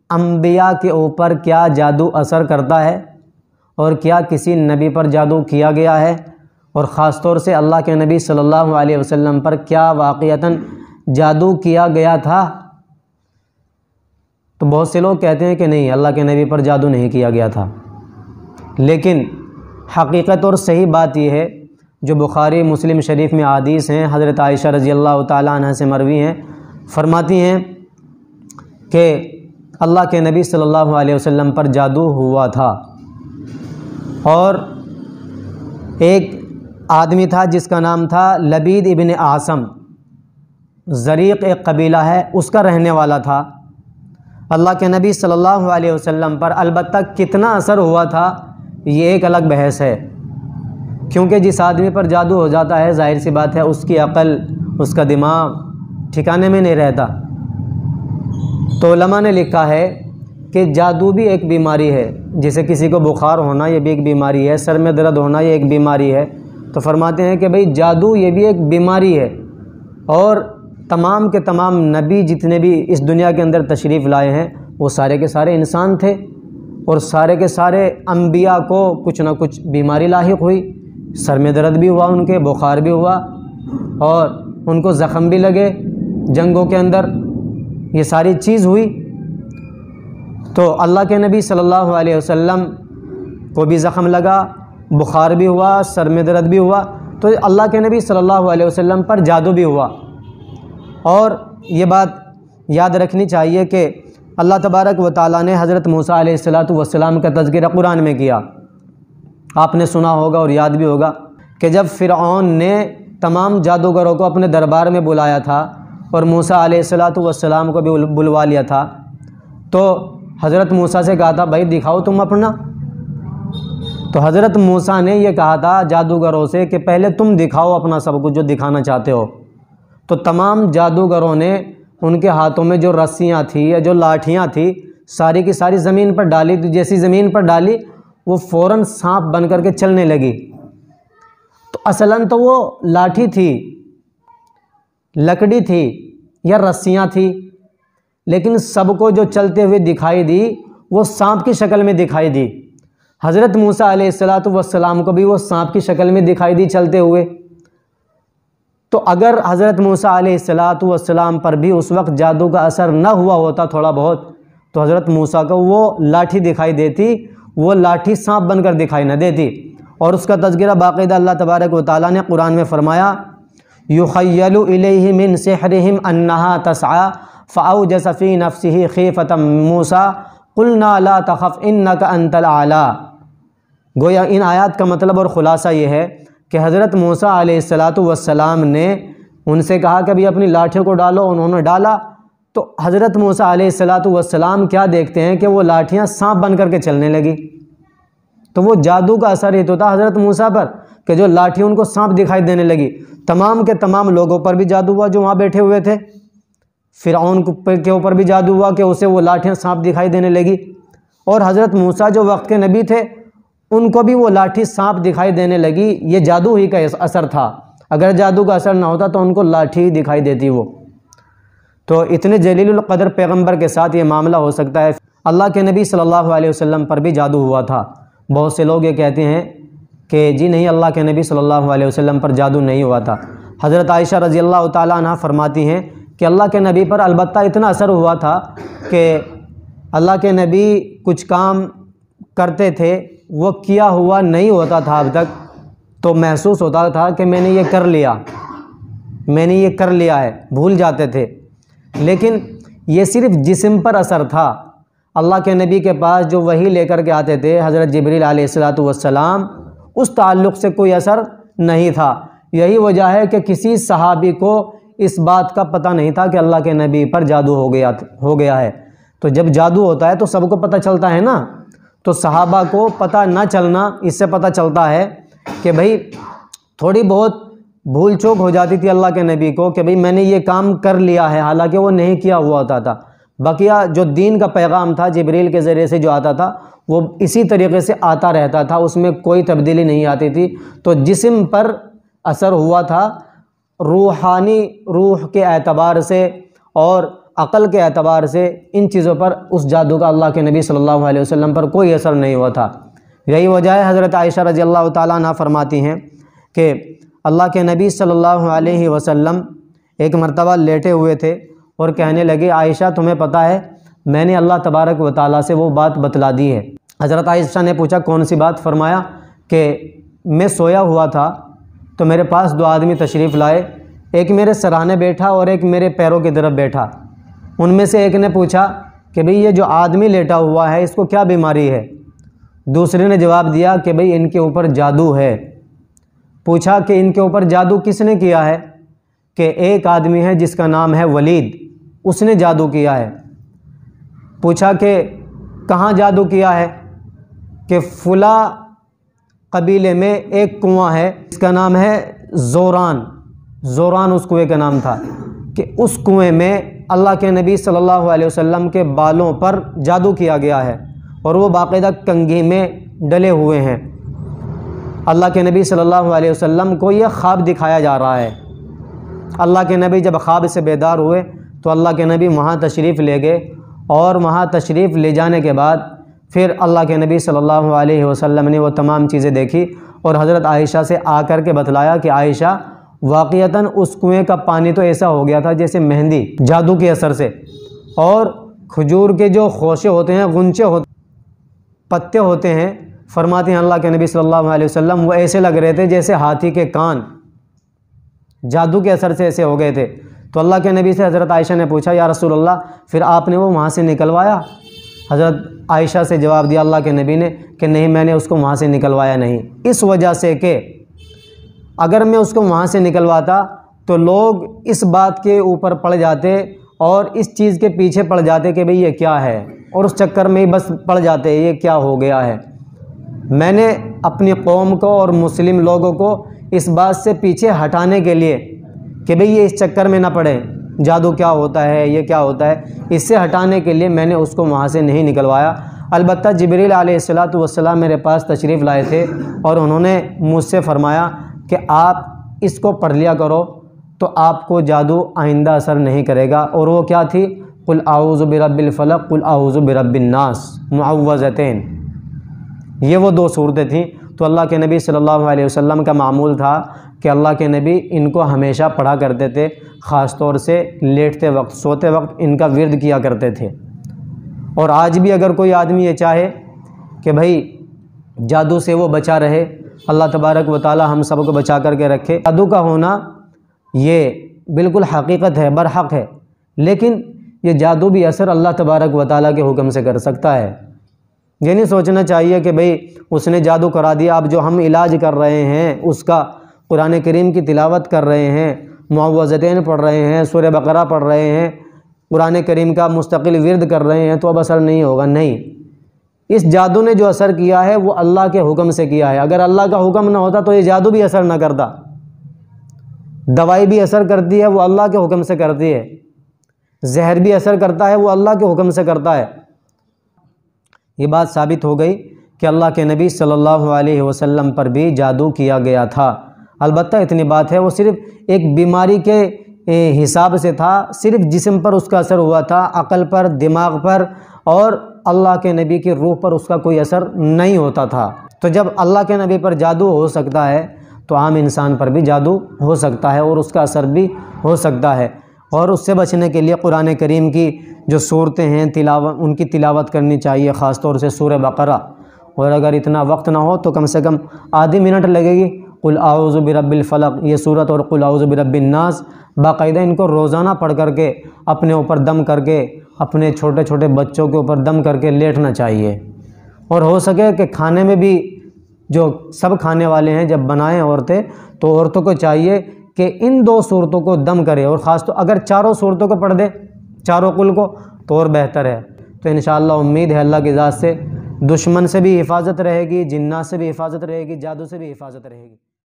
अम्बिया के ऊपर क्या जादू असर करता है और क्या किसी नबी पर जादू किया गया है, और ख़ास तौर से अल्लाह के नबी सल्लल्लाहु अलैहि वसल्लम पर क्या वाक़ियतन जादू किया गया था। तो बहुत से लोग कहते हैं कि नहीं, अल्लाह के नबी पर जादू नहीं किया गया था, लेकिन हकीकत और सही बात यह है जो बुखारी मुस्लिम शरीफ में हदीस हैं, हज़रत आयशा रज़ी अल्लाह ताला अन्हा से मरवी हैं, फरमाती हैं कि अल्लाह के नबी सल्लल्लाहु अलैहि वसल्लम पर जादू हुआ था। और एक आदमी था जिसका नाम था लबीद इब्न आसम, ज़रीक़ एक कबीला है, उसका रहने वाला था। अल्लाह के नबी सल्लल्लाहु अलैहि वसल्लम पर अलबत्ता कितना असर हुआ था ये एक अलग बहस है, क्योंकि जिस आदमी पर जादू हो जाता है ज़ाहिर सी बात है उसकी अक़ल, उसका दिमाग ठिकाने में नहीं रहता। तो उलमा ने लिखा है कि जादू भी एक बीमारी है, जैसे किसी को बुखार होना ये भी एक बीमारी है, सर में दर्द होना ये एक बीमारी है। तो फरमाते हैं कि भाई जादू ये भी एक बीमारी है, और तमाम के तमाम नबी जितने भी इस दुनिया के अंदर तशरीफ़ लाए हैं वो सारे के सारे इंसान थे, और सारे के सारे अम्बिया को कुछ ना कुछ बीमारी लाहिक हुई, सर में दर्द भी हुआ, उनके बुखार भी हुआ, और उनको ज़ख़म भी लगे जंगों के अंदर, ये सारी चीज़ हुई। तो अल्लाह के नबी सल्लल्लाहु अलैहि वसल्लम को भी ज़ख़म लगा, बुखार भी हुआ, सर में दर्द भी हुआ, तो अल्लाह के नबी सल्लल्लाहु अलैहि वसल्लम पर जादू भी हुआ। और ये बात याद रखनी चाहिए कि अल्लाह तबारक व तआला ने हज़रत मूसा अलैहिस्सलातु वस्सलाम का तज़किरा कुरान में किया। आपने सुना होगा और याद भी होगा कि जब फ़िरऔन ने तमाम जादूगरों को अपने दरबार में बुलाया था और मूसा अलैहिस्सलातु वस्सलाम को भी बुलवा लिया था, तो हज़रत मूसा से कहा था भाई दिखाओ तुम अपना। तो हज़रत मूसा ने ये कहा था जादूगरों से कि पहले तुम दिखाओ अपना सब कुछ जो दिखाना चाहते हो। तो तमाम जादूगरों ने उनके हाथों में जो रस्सियाँ थी या जो लाठियाँ थी सारी की सारी ज़मीन पर डाली। तो जैसी ज़मीन पर डाली वो फ़ौरन सांप बन करके चलने लगी। तो असलन तो वो लाठी थी, लकड़ी थी या रस्सियाँ थी, लेकिन सबको जो चलते हुए दिखाई दी वो सांप की शक्ल में दिखाई दी। हज़रत मूसा अलैहिस्सलातु वस्सलाम को भी वो सांप की शक्ल में दिखाई दी चलते हुए। तो अगर हज़रत मूसा अलैहिस्सलातु वस्सलाम पर भी उस वक्त जादू का असर न हुआ होता थोड़ा बहुत, तो हज़रत मूसा को वो लाठी दिखाई देती, वो लाठी सांप बनकर दिखाई न देती। और उसका तज़किरा बाक़ायदा अल्लाह तबारक व तआला ने कुरान में फ़रमाया, युख़य्यलु इलैहि मिन सिहरिहिम अन्नहा तसआ फ़अौजस फ़ी नफ़्सिही ख़ीफ़तम मूसा क़ुलना ला तख़फ़ इन्नका अंतल आला। गोया इन आयत का मतलब और ख़ुलासा ये है कि हज़रत मूसा अलैहिस्सलातु वस्सलाम ने उनसे कहा कि अभी अपनी लाठियों को डालो, उन्होंने डाला। तो हज़रत मूसा अलैहिस्सलातु वस्सलाम क्या देखते हैं कि वो लाठियाँ सांप बन करके चलने लगी। तो वो जादू का असर ही तो था हज़रत मूसा पर कि जो लाठी उनको सांप दिखाई देने लगी। तमाम के तमाम लोगों पर भी जादू हुआ जो वहाँ बैठे हुए थे। फ़िरऔन के ऊपर भी जादू हुआ कि उसे वो लाठियाँ सांप दिखाई देने लगी, और हज़रत मूसा जो वक्त के नबी थे उनको भी वो लाठी सांप दिखाई देने लगी। ये जादू ही का असर था, अगर जादू का असर ना होता तो उनको लाठी ही दिखाई देती वो। तो इतने जलीलुल क़द्र पैगंबर के साथ ये मामला हो सकता है। अल्लाह के नबी सल्लल्लाहु अलैहि वसल्लम पर भी जादू हुआ था। बहुत से लोग ये कहते हैं कि जी नहीं, अल्लाह के नबी सल्लल्लाहु अलैहि वसल्लम पर जादू नहीं हुआ था। हज़रत आयशा रज़ी अल्लाह ताला अन्हा फरमाती हैं कि अल्लाह के नबी पर अलबत्ता इतना असर हुआ था कि अल्लाह के नबी कुछ काम करते थे, वो किया हुआ नहीं होता था अब तक, तो महसूस होता था कि मैंने ये कर लिया, मैंने ये कर लिया है, भूल जाते थे। लेकिन ये सिर्फ़ जिस्म पर असर था। अल्लाह के नबी के पास जो वही लेकर के आते थे हज़रत जिब्रील अलैहिस्सलातु वस्सलाम, उस ताल्लुक़ से कोई असर नहीं था। यही वजह है कि किसी सहाबी को इस बात का पता नहीं था कि अल्लाह के नबी पर जादू हो गया है। तो जब जादू होता है तो सबको पता चलता है ना, तो सहाबा को पता ना चलना इससे पता चलता है कि भाई थोड़ी बहुत भूल चूक हो जाती थी अल्लाह के नबी को कि भाई मैंने ये काम कर लिया है, हालांकि वो नहीं किया हुआ होता था। बकिया जो दीन का पैगाम था जिब्रील के ज़रिए से जो आता था वो इसी तरीके से आता रहता था, उसमें कोई तब्दीली नहीं आती थी। तो जिस्म पर असर हुआ था रूहानी, रूह के एतबार से और अक़ल के एतबार से इन चीज़ों पर उस जादू का अल्लाह के नबी सल्लल्लाहु अलैहि वसल्लम पर कोई असर नहीं हुआ था। यही वजह है हज़रत आयशा रज़ी अल्लाह ताला अन्हा फरमाती हैं कि अल्लाह के नबी सल्लल्लाहु अलैहि वसल्लम एक मरतबा लेटे हुए थे और कहने लगे, आयशा तुम्हें पता है मैंने अल्लाह तबारक व ताला से वो बात बतला दी है। हज़रत आयशा ने पूछा कौन सी बात? फरमाया कि मैं सोया हुआ था तो मेरे पास दो आदमी तशरीफ़ लाए, एक मेरे सराहने बैठा और एक मेरे पैरों की तरफ बैठा। उनमें से एक ने पूछा कि भाई ये जो आदमी लेटा हुआ है इसको क्या बीमारी है? दूसरे ने जवाब दिया कि भाई इनके ऊपर जादू है। पूछा कि इनके ऊपर जादू किसने किया है? कि एक आदमी है जिसका नाम है वलीद, उसने जादू किया है। पूछा कि कहाँ जादू किया है? कि फुला कबीले में एक कुआं है जिसका नाम है ज़ोरान उस कुएं का नाम था, कि उस कुएं में अल्लाह के नबी सल्लल्लाहु अलैहि वसल्लम के बालों पर जादू किया गया है और वो बाकायदा कंघी में डले हुए हैं। अल्लाह के नबी सल्लल्लाहु अलैहि वसल्लम को ये ख्वाब दिखाया जा रहा है। अल्लाह के नबी जब ख्वाब से बेदार हुए तो अल्लाह के नबी वहाँ तशरीफ़ ले गए और वहाँ तशरीफ़ ले जाने के बाद फिर अल्लाह के नबी सल्लल्लाहु अलैहि वसल्लम ने वो तमाम चीज़ें देखी और हज़रत आयशा से आकर के बतलाया कि आयशा वाक़ियतन उस कुएं का पानी तो ऐसा हो गया था जैसे मेहंदी, जादू के असर से। और खजूर के जो खोशे होते हैं, गुंचे होते, पत्ते होते हैं, फरमाते हैं अल्लाह के नबी सल्लल्लाहु अलैहि वसल्लम वो ऐसे लग रहे थे जैसे हाथी के कान, जादू के असर से ऐसे हो गए थे। तो अल्लाह के नबी से हज़रत आयशा ने पूछा, या रसूल अल्लाह फिर आपने वो वहाँ से निकलवाया? हज़रत आयशा से जवाब दिया अल्लाह के नबी ने कि नहीं, मैंने उसको वहाँ से निकलवाया नहीं, इस वजह से कि अगर मैं उसको वहाँ से निकलवाता तो लोग इस बात के ऊपर पड़ जाते और इस चीज़ के पीछे पड़ जाते कि भाई ये क्या है, और उस चक्कर में ही बस पड़ जाते ये क्या हो गया है। मैंने अपनी कौम को और मुस्लिम लोगों को इस बात से पीछे हटाने के लिए कि भाई ये इस चक्कर में ना पड़े, जादू क्या होता है, ये क्या होता है, इससे हटाने के लिए मैंने उसको वहाँ से नहीं निकलवाया। अलबत्ता जिब्रील अलैहिस्सलातु वस्सलाम मेरे पास तशरीफ़ लाए थे और उन्होंने मुझसे फ़रमाया कि आप इसको पढ़ लिया करो तो आपको जादू आइंदा असर नहीं करेगा। और वो क्या थी? कुल आऊज़ु बिरब्बिल फलक, कुल आऊज़ु बिरब्बिन नास, मुअव्वज़तैन, ये वो दो सूरतें थीं। तो अल्लाह के नबी सल्लल्लाहु अलैहि वसल्लम का मामूल था कि अल्लाह के नबी इनको हमेशा पढ़ा करते थे, ख़ास तौर से लेटते वक्त, सोते वक्त इनका विर्द किया करते थे। और आज भी अगर कोई आदमी ये चाहे कि भाई जादू से वो बचा रहे, अल्लाह तबारक व ताला हम सब को बचा करके रखे। जादू का होना ये बिल्कुल हकीकत है, बरहक है, लेकिन ये जादू भी असर अल्लाह तबारक व ताला के हुक्म से कर सकता है। ये नहीं सोचना चाहिए कि भाई उसने जादू करा दिया, अब जो हम इलाज कर रहे हैं उसका, कुरान करीम की तिलावत कर रहे हैं, मुअव्वज़तैन पढ़ रहे हैं, सूरह बकरा पढ़ रहे हैं, कुरान करीम का मुस्तकिल विर्द कर रहे हैं, तो अब असर नहीं होगा। नहीं, इस जादू ने जो असर किया है वो अल्लाह के हुक्म से किया है। अगर अल्लाह का हुक्म ना होता तो ये जादू भी असर ना करता। दवाई भी असर करती है वो अल्लाह के हुक्म से करती है, जहर भी असर करता है वो अल्लाह के हुक्म से करता है। ये बात साबित हो गई कि अल्लाह के नबी सल्लल्लाहु अलैहि वसल्लम पर भी जादू किया गया था। अलबत्ता इतनी बात है वो सिर्फ़ एक बीमारी के हिसाब से था, सिर्फ़ जिस्म पर उसका असर हुआ था, अक़ल पर, दिमाग पर, और अल्लाह के नबी की रूह पर उसका कोई असर नहीं होता था। तो जब अल्लाह के नबी पर जादू हो सकता है तो आम इंसान पर भी जादू हो सकता है और उसका असर भी हो सकता है। और उससे बचने के लिए कुरान करीम की जो सूरतें हैं उनकी तिलावत करनी चाहिए, ख़ास तौर से सूरह बकरा। और अगर इतना वक्त ना हो तो कम से कम आधी मिनट लगेगी। कुल आऊज़ु बिरब्बिल फलक ये सूरत और कुल आऊज़ु बिरब्बिन नास बाकायदा इनको रोज़ाना पढ़ करके अपने ऊपर दम करके, अपने छोटे छोटे बच्चों के ऊपर दम करके लेटना चाहिए। और हो सके कि खाने में भी जो सब खाने वाले हैं जब बनाएं औरतें, तो औरतों को चाहिए कि इन दो सूरतों को दम करें, और ख़ास तो अगर चारों सूरतों को पढ़ दे, चारों कुल को, तो और बेहतर है। तो इंशाअल्लाह उम्मीद है अल्लाह की ज़ात से दुश्मन से भी हिफाजत रहेगी, जिन्नात से भी हिफाजत रहेगी, जादू से भी हिफाजत रहेगी।